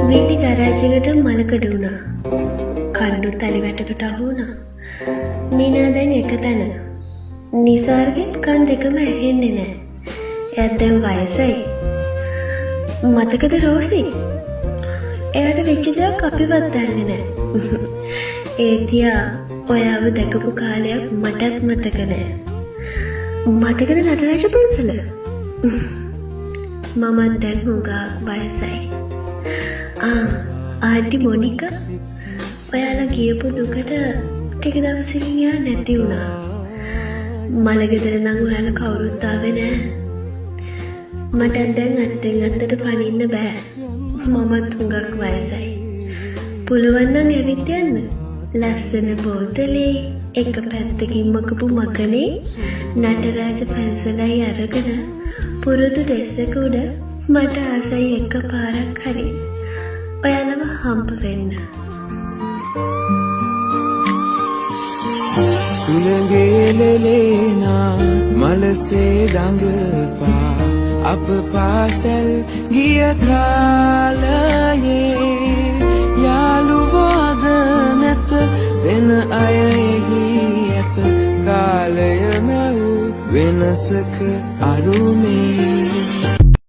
වීටි ගරාජයකට මලකඩ වුණා. කණ්ඩු තලි වැටකට අහු වුණා. මීනා දැන් එක තැන. නිසාර්ගෙත් කන් දෙකම ඇහෙන්නේ නැහැ. එයාත් දැන් වයසයි. මතකද රෝසි? එයාට වෙච්ච දෙයක් අපිවත් දන්නේ නැහැ. ඒ තියා ඔයාව දැකපු කාලයක් මටත් මතක නැහැ. මතකද නටරාජ පන්සල? මමත් දැන් හුඟක් වයසයි. ආන්ටි මොනිකා ඔයාලා ගියපු දුකට ටික දවසකින් යා නැති වුණා. මලගෙදර නම් ඔයාලා කවුරුත් ආවේ නැහැ. මට දැන් අත්ෙන් අත්තට පනින්න බෑ. මමත් හුඟක් වයසයි. පුළුවන් නම් ඇවිත් යන්න. ලස්සන බෝතලේ එක පැත්තකින් මකපු මකනේ නටරාජ පැන්සලයි අරගෙන පුරුදු ඩ්‍රෙස් උඩ මට ආසයි එක පාරක් හරි ඔයාලව හම්බ වෙන්න. සුළඟේලලේනා මලසේ දඟපා අප පාසැල් ගිය කාලයේ යාළුවෝද නැත වෙන අයෙහි ඇත කාලය මැව් වෙනසක අරුමේ